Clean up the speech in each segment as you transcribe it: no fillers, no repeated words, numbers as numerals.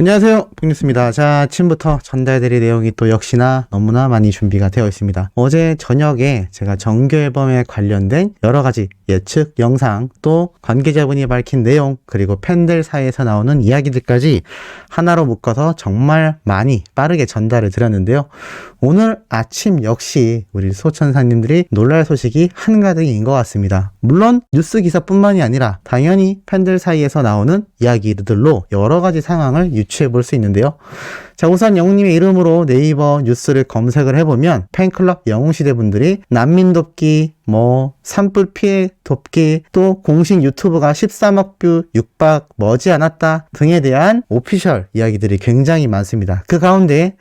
안녕하세요, 빅뉴스입니다. 자, 아침부터 전달드릴 내용이 또 역시나 너무나 많이 준비가 되어 있습니다. 어제 저녁에 제가 정규 앨범에 관련된 여러 가지 예측 영상, 또 관계자분이 밝힌 내용, 그리고 팬들 사이에서 나오는 이야기들까지 하나로 묶어서 정말 많이 빠르게 전달을 드렸는데요. 오늘 아침 역시 우리 소천사님들이 놀랄 소식이 한가득인 것 같습니다. 물론 뉴스 기사뿐만이 아니라 당연히 팬들 사이에서 나오는 이야기들로 여러 가지 상황을 유추해 볼 수 있는데요. 자, 우선 영웅님의 이름으로 네이버 뉴스를 검색을 해보면 팬클럽 영웅시대 분들이 난민 돕기, 산불 피해 돕기, 또 공식 유튜브가 13억 뷰 육박 머지않았다 등에 대한 오피셜 이야기들이 굉장히 많습니다. 그 가운데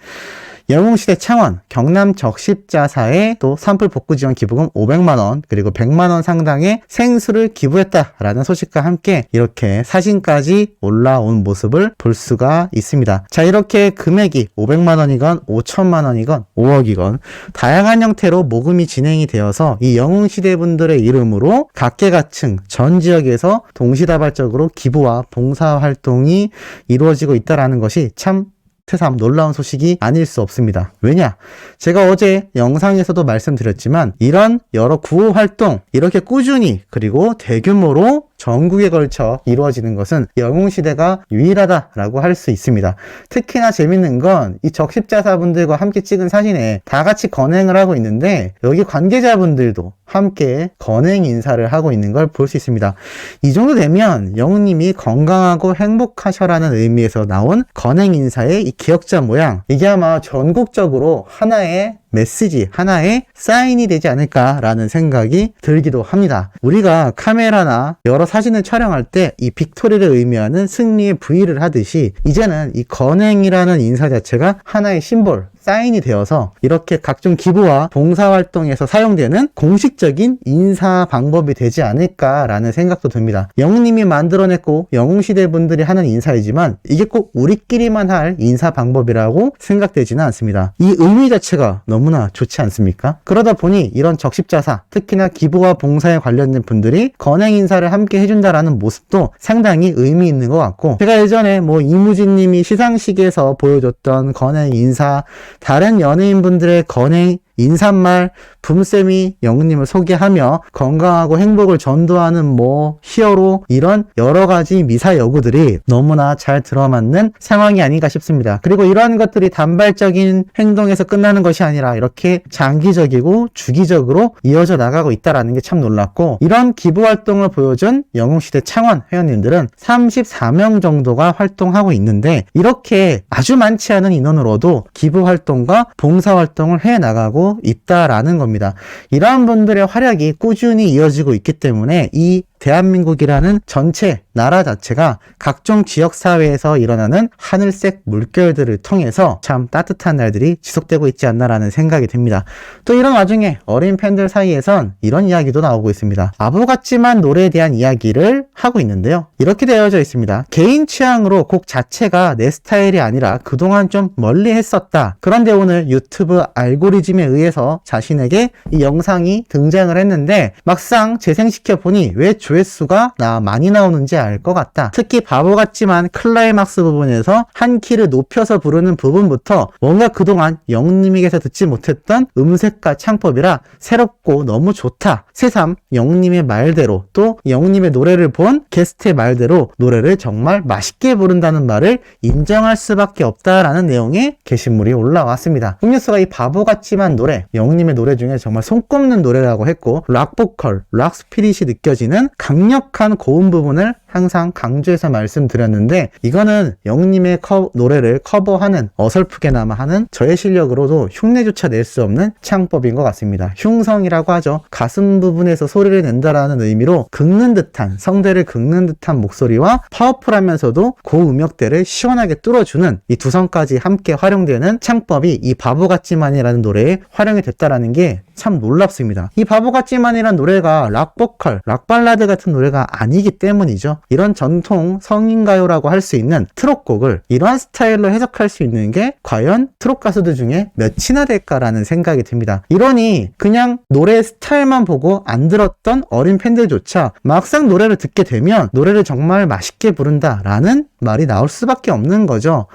영웅시대 창원 경남 적십자사에 또 산불 복구 지원 기부금 500만원 그리고 100만원 상당의 생수를 기부했다라는 소식과 함께 이렇게 사진까지 올라온 모습을 볼 수가 있습니다. 자, 이렇게 금액이 500만원이건 5천만원이건 5억이건 다양한 형태로 모금이 진행이 되어서 이 영웅시대 분들의 이름으로 각계각층 전 지역에서 동시다발적으로 기부와 봉사활동이 이루어지고 있다는 것이 참 새삼 놀라운 소식이 아닐 수 없습니다. 왜냐? 제가 어제 영상에서도 말씀드렸지만 이런 여러 구호 활동 이렇게 꾸준히 그리고 대규모로 전국에 걸쳐 이루어지는 것은 영웅시대가 유일하다라고 할 수 있습니다. 특히나 재밌는 건 이 적십자사분들과 함께 찍은 사진에 다 같이 건행을 하고 있는데 여기 관계자분들도 함께 건행 인사를 하고 있는 걸 볼 수 있습니다. 이 정도 되면 영웅님이 건강하고 행복하셔라는 의미에서 나온 건행 인사의 이 기억자 모양, 이게 아마 전국적으로 하나의 메시지, 하나의 사인이 되지 않을까라는 생각이 들기도 합니다. 우리가 카메라나 여러 사진을 촬영할 때 이 빅토리를 의미하는 승리의 V를 하듯이 이제는 이 건행이라는 인사 자체가 하나의 심볼, 사인이 되어서 이렇게 각종 기부와 봉사활동에서 사용되는 공식적인 인사 방법이 되지 않을까라는 생각도 듭니다. 영웅님이 만들어냈고 영웅시대 분들이 하는 인사이지만 이게 꼭 우리끼리만 할 인사 방법이라고 생각되지는 않습니다. 이 의미 자체가 너무나 좋지 않습니까? 그러다 보니 이런 적십자사, 특히나 기부와 봉사에 관련된 분들이 건행 인사를 함께 해준다라는 모습도 상당히 의미 있는 것 같고, 제가 예전에 이무진 님이 시상식에서 보여줬던 건행 인사, 다른 연예인분들의 건행 인사말, 붐쌤이 영웅님을 소개하며 건강하고 행복을 전도하는 히어로, 이런 여러가지 미사여구들이 너무나 잘 들어맞는 상황이 아닌가 싶습니다. 그리고 이러한 것들이 단발적인 행동에서 끝나는 것이 아니라 이렇게 장기적이고 주기적으로 이어져 나가고 있다는 게 참 놀랍고, 이런 기부활동을 보여준 영웅시대 창원 회원님들은 34명 정도가 활동하고 있는데 이렇게 아주 많지 않은 인원으로도 기부활동과 봉사활동을 해나가고 있다라는 겁니다. 이러한 분들의 활약이 꾸준히 이어지고 있기 때문에 이 대한민국이라는 전체 나라 자체가 각종 지역사회에서 일어나는 하늘색 물결들을 통해서 참 따뜻한 날들이 지속되고 있지 않나라는 생각이 듭니다. 또 이런 와중에 어린 팬들 사이에선 이런 이야기도 나오고 있습니다. 바보 같지만 노래에 대한 이야기를 하고 있는데요. 이렇게 되어져 있습니다. 개인 취향으로 곡 자체가 내 스타일이 아니라 그동안 좀 멀리 했었다. 그런데 오늘 유튜브 알고리즘에 의해서 자신에게 이 영상이 등장을 했는데 막상 재생시켜보니 왜 조회수가 많이 나오는지 알 것 같다. 특히 바보 같지만 클라이막스 부분에서 한 키를 높여서 부르는 부분부터 뭔가 그동안 영웅님에게서 듣지 못했던 음색과 창법이라 새롭고 너무 좋다. 새삼 영웅님의 말대로, 또 영웅님의 노래를 본 게스트의 말대로 노래를 정말 맛있게 부른다는 말을 인정할 수밖에 없다라는 내용의 게시물이 올라왔습니다. 흑뉴스가 이 바보 같지만 노래, 영웅님의 노래 중에 정말 손꼽는 노래라고 했고, 락보컬, 락 스피릿이 느껴지는 강력한 고음 부분을 항상 강조해서 말씀드렸는데, 이거는 영웅님의 노래를 커버하는, 어설프게나마 하는 저의 실력으로도 흉내조차 낼 수 없는 창법인 것 같습니다. 흉성이라고 하죠. 가슴 부분에서 소리를 낸다라는 의미로 긁는 듯한, 성대를 긁는 듯한 목소리와 파워풀하면서도 고음역대를 시원하게 뚫어주는 이 두 성까지 함께 활용되는 창법이 이 바보 같지만이라는 노래에 활용이 됐다라는 게 참 놀랍습니다. 이 바보 같지만이라는 노래가 락보컬, 락발라드 같은 노래가 아니기 때문이죠. 거죠. 이런 전통 성인가요라고 할 수 있는 트롯곡을 이러한 스타일로 해석할 수 있는 게 과연 트롯 가수들 중에 몇이나 될까라는 생각이 듭니다. 이러니 그냥 노래 스타일만 보고 안 들었던 어린 팬들조차 막상 노래를 듣게 되면 노래를 정말 맛있게 부른다라는 말이 나올 수밖에 없는 거죠.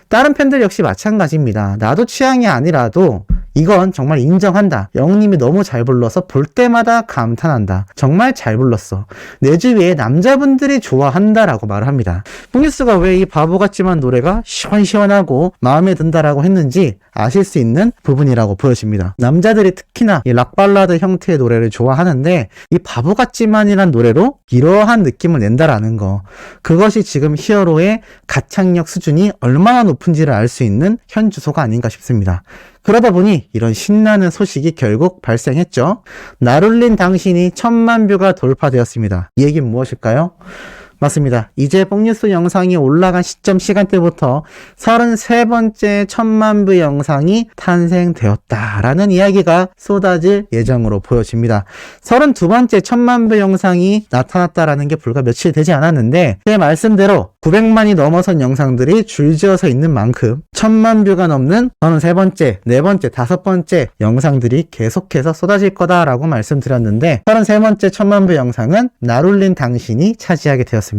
다른 팬들 역시 마찬가지입니다. 나도 취향이 아니라도 이건 정말 인정한다. 영웅님이 너무 잘 불러서 볼 때마다 감탄한다. 정말 잘 불렀어. 내 주위에 남자분들이 좋아한다라고 말을 합니다. 뽕뉴스가 왜 이 바보 같지만 노래가 시원시원하고 마음에 든다라고 했는지 아실 수 있는 부분이라고 보여집니다. 남자들이 특히나 이 락발라드 형태의 노래를 좋아하는데 이 바보 같지만이란 노래로 이러한 느낌을 낸다라는 거. 그것이 지금 히어로의 가창력 수준이 얼마나 높은지를 알 수 있는 현 주소가 아닌가 싶습니다. 그러다 보니 이런 신나는 소식이 결국 발생했죠. 나룰린 당신이 1000만 뷰가 돌파되었습니다. 이 얘기는 무엇일까요? 맞습니다. 이제 뽕뉴스 영상이 올라간 시간대부터 33번째 1000만 뷰 영상이 탄생되었다라는 이야기가 쏟아질 예정으로 보여집니다. 32번째 1000만 뷰 영상이 나타났다라는 게 불과 며칠 되지 않았는데 제 말씀대로 900만이 넘어선 영상들이 줄지어서 있는 만큼 1000만 뷰가 넘는 33번째, 4번째, 5번째 영상들이 계속해서 쏟아질 거다라고 말씀드렸는데 33번째 1000만 뷰 영상은 나룰린 당신이 차지하게 되었습니다.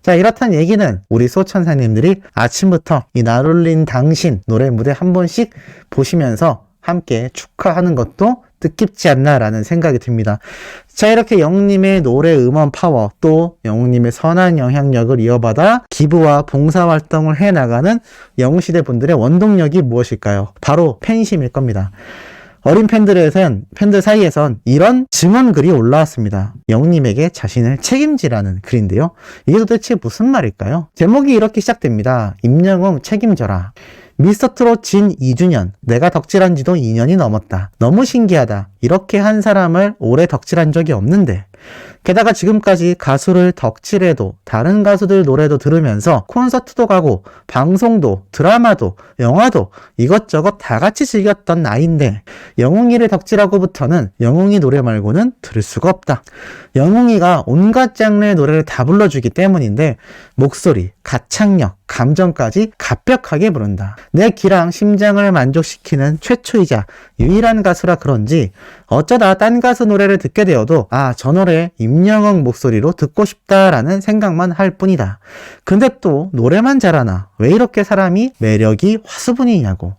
자, 이렇다는 얘기는 우리 소천사님들이 아침부터 이 나룰린 당신 노래 무대 한 번씩 보시면서 함께 축하하는 것도 뜻깊지 않나라는 생각이 듭니다. 자, 이렇게 영웅님의 노래 음원 파워 또 영웅님의 선한 영향력을 이어받아 기부와 봉사활동을 해나가는 영웅시대 분들의 원동력이 무엇일까요? 바로 팬심일 겁니다. 어린 팬들 사이에선 이런 증언글이 올라왔습니다. 영웅님에게 자신을 책임지라는 글인데요. 이게 도대체 무슨 말일까요? 제목이 이렇게 시작됩니다. 임영웅 책임져라. 미스터트롯 진 2주년, 내가 덕질한 지도 2년이 넘었다. 너무 신기하다. 이렇게 한 사람을 오래 덕질한 적이 없는데. 게다가 지금까지 가수를 덕질해도 다른 가수들 노래도 들으면서 콘서트도 가고 방송도 드라마도 영화도 이것저것 다 같이 즐겼던 나이인데 영웅이를 덕질하고부터는 영웅이 노래 말고는 들을 수가 없다. 영웅이가 온갖 장르의 노래를 다 불러주기 때문인데 목소리, 가창력, 감정까지 갑벽하게 부른다. 내 귀랑 심장을 만족시키는 최초이자 유일한 가수라 그런지 어쩌다 딴 가수 노래를 듣게 되어도 저 노래 임영웅 목소리로 듣고 싶다라는 생각만 할 뿐이다. 근데 또 노래만 잘하나? 왜 이렇게 사람이 매력이 화수분이냐고.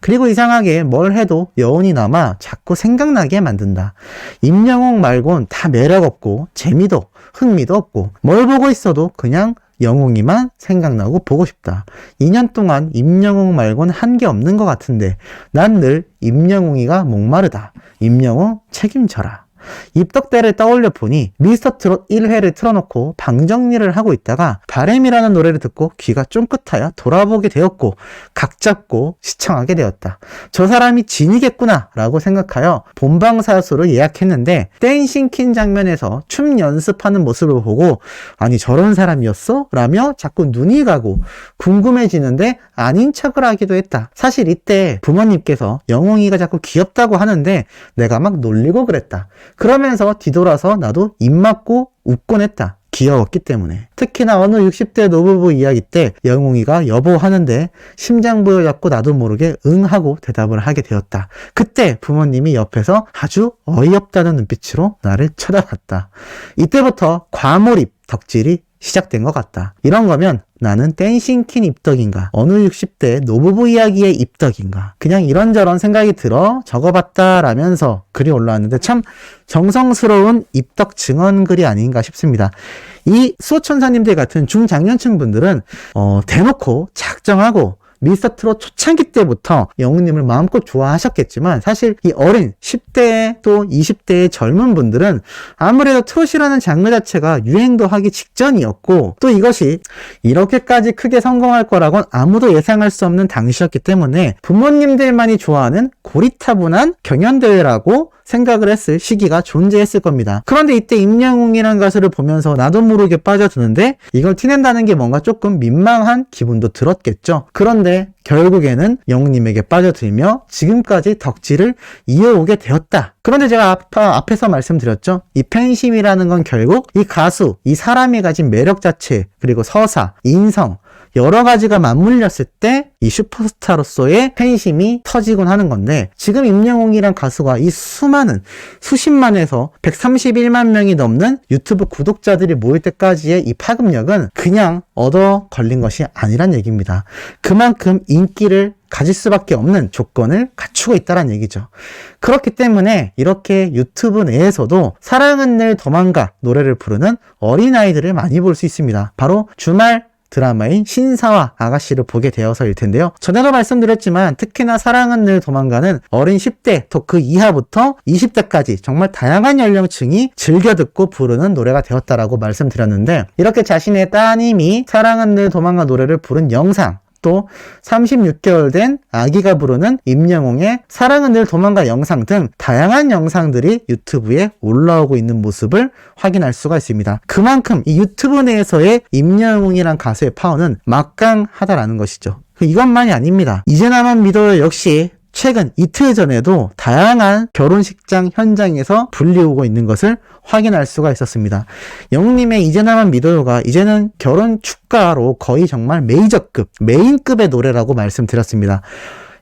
그리고 이상하게 뭘 해도 여운이 남아 자꾸 생각나게 만든다. 임영웅 말곤 다 매력 없고 재미도 흥미도 없고 뭘 보고 있어도 그냥 영웅이만 생각나고 보고 싶다. 2년 동안 임영웅 말곤 한 게 없는 것 같은데 난 늘 임영웅이가 목마르다. 임영웅 책임져라. 입덕대를 떠올려 보니 미스터트롯 1회를 틀어놓고 방정리를 하고 있다가 바램이라는 노래를 듣고 귀가 쫑긋하여 돌아보게 되었고 각 잡고 시청하게 되었다. 저 사람이 진이겠구나 라고 생각하여 본방사수를 예약했는데 댄싱퀸 장면에서 춤 연습하는 모습을 보고 아니 저런 사람이었어? 라며 자꾸 눈이 가고 궁금해지는데 아닌 척을 하기도 했다. 사실 이때 부모님께서 영웅이가 자꾸 귀엽다고 하는데 내가 막 놀리고 그랬다. 그러면서 뒤돌아서 나도 입 막고 웃곤 했다. 귀여웠기 때문에. 특히나 어느 60대 노부부 이야기 때 영웅이가 여보 하는데 심장 부여잡고 나도 모르게 응 하고 대답을 하게 되었다. 그때 부모님이 옆에서 아주 어이없다는 눈빛으로 나를 쳐다봤다. 이때부터 과몰입 덕질이 시작된 것 같다. 이런 거면 나는 댄싱퀸 입덕인가? 어느 60대 노부부 이야기의 입덕인가? 그냥 이런저런 생각이 들어 적어봤다라면서 글이 올라왔는데 참 정성스러운 입덕 증언글이 아닌가 싶습니다. 이 수호천사님들 같은 중장년층 분들은 대놓고 작정하고 미스터트롯 초창기 때부터 영웅님을 마음껏 좋아하셨겠지만 사실 이 어린 10대 또 20대의 젊은 분들은 아무래도 트롯이라는 장르 자체가 유행도 하기 직전이었고 또 이것이 이렇게까지 크게 성공할 거라고는 아무도 예상할 수 없는 당시였기 때문에 부모님들만이 좋아하는 고리타분한 경연대회라고 생각을 했을 시기가 존재했을 겁니다. 그런데 이때 임영웅이라는 가수를 보면서 나도 모르게 빠져드는데 이걸 티낸다는 게 뭔가 조금 민망한 기분도 들었겠죠. 그런데 때문에 결국에는 영웅님에게 빠져들며 지금까지 덕질을 이어오게 되었다. 그런데 제가 앞에서 말씀드렸죠. 이 팬심이라는 건 결국 이 가수, 이 사람이 가진 매력 자체, 그리고 서사, 인성, 여러 가지가 맞물렸을 때 이 슈퍼스타로서의 팬심이 터지곤 하는 건데, 지금 임영웅이란 가수가 이 수많은 수십만에서 131만 명이 넘는 유튜브 구독자들이 모일 때까지의 이 파급력은 그냥 얻어 걸린 것이 아니란 얘기입니다. 그만큼 인기를 가질 수밖에 없는 조건을 갖추고 있다는 얘기죠. 그렇기 때문에 이렇게 유튜브 내에서도 사랑은 늘 도망가 노래를 부르는 어린아이들을 많이 볼 수 있습니다. 바로 주말 드라마인 신사와 아가씨를 보게 되어서일 텐데요. 전에도 말씀드렸지만 특히나 사랑은 늘 도망가는 어린 10대 또 그 이하부터 20대까지 정말 다양한 연령층이 즐겨 듣고 부르는 노래가 되었다라고 말씀드렸는데, 이렇게 자신의 따님이 사랑은 늘 도망가 노래를 부른 영상, 또 36개월 된 아기가 부르는 임영웅의 사랑은 늘 도망가 영상 등 다양한 영상들이 유튜브에 올라오고 있는 모습을 확인할 수가 있습니다. 그만큼 이 유튜브 내에서의 임영웅이란 가수의 파워는 막강하다라는 것이죠. 이것만이 아닙니다. 이제 나만 믿어요 역시 최근 이틀 전에도 다양한 결혼식장 현장에서 불리우고 있는 것을 확인할 수가 있었습니다. 영웅님의 이제 나만 믿어요가 이제는 결혼 축가로 거의 정말 메이저급, 메인급의 노래라고 말씀드렸습니다.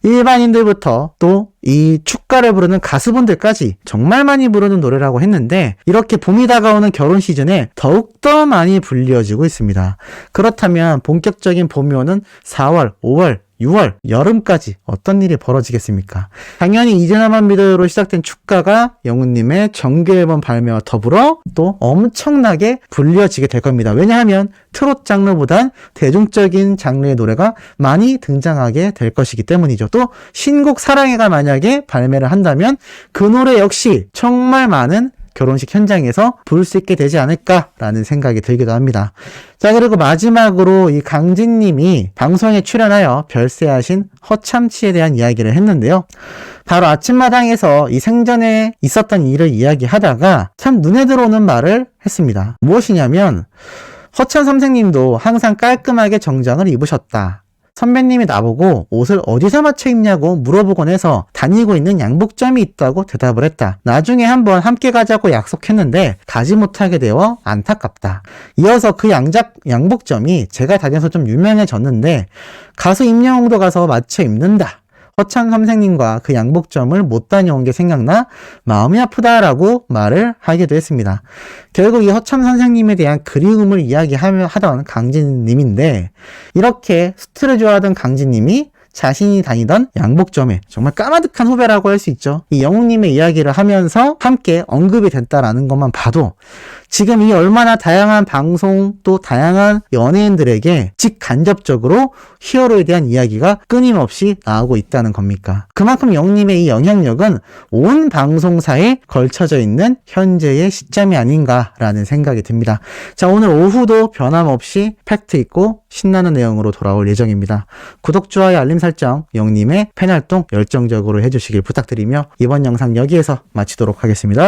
일반인들부터 또 이 축가를 부르는 가수분들까지 정말 많이 부르는 노래라고 했는데, 이렇게 봄이 다가오는 결혼 시즌에 더욱더 많이 불리어지고 있습니다. 그렇다면 본격적인 봄이 오는 4월, 5월, 6월, 여름까지 어떤 일이 벌어지겠습니까? 당연히 이제 나만 믿어요로 시작된 축가가 영웅님의 정규 앨범 발매와 더불어 또 엄청나게 불려지게 될 겁니다. 왜냐하면 트롯 장르보단 대중적인 장르의 노래가 많이 등장하게 될 것이기 때문이죠. 또 신곡 사랑해가 만약에 발매를 한다면 그 노래 역시 정말 많은 결혼식 현장에서 부를 수 있게 되지 않을까라는 생각이 들기도 합니다. 자, 그리고 마지막으로 이 강진님이 방송에 출연하여 별세하신 허참치에 대한 이야기를 했는데요. 바로 아침마당에서 이 생전에 있었던 일을 이야기하다가 참 눈에 들어오는 말을 했습니다. 무엇이냐면, 허참 선생님도 항상 깔끔하게 정장을 입으셨다. 선배님이 나보고 옷을 어디서 맞춰 입냐고 물어보곤 해서 다니고 있는 양복점이 있다고 대답을 했다. 나중에 한번 함께 가자고 약속했는데 가지 못하게 되어 안타깝다. 이어서 그 양복점이 제가 다녀서 좀 유명해졌는데 가수 임영웅도 가서 맞춰 입는다. 허참 선생님과 그 양복점을 못 다녀온 게 생각나 마음이 아프다라고 말을 하기도 했습니다. 결국 이 허참 선생님에 대한 그리움을 이야기하던 강진님인데, 이렇게 수트를 좋아하던 강진님이 자신이 다니던 양복점에 정말 까마득한 후배라고 할 수 있죠. 이 영웅님의 이야기를 하면서 함께 언급이 됐다라는 것만 봐도 지금 이 얼마나 다양한 방송 또 다양한 연예인들에게 직간접적으로 히어로에 대한 이야기가 끊임없이 나오고 있다는 겁니까? 그만큼 영웅님의 이 영향력은 온 방송사에 걸쳐져 있는 현재의 시점이 아닌가라는 생각이 듭니다. 자, 오늘 오후도 변함없이 팩트 있고 신나는 내용으로 돌아올 예정입니다. 구독, 좋아요, 알림 설정, 영웅님의 팬활동 열정적으로 해주시길 부탁드리며 이번 영상 여기에서 마치도록 하겠습니다.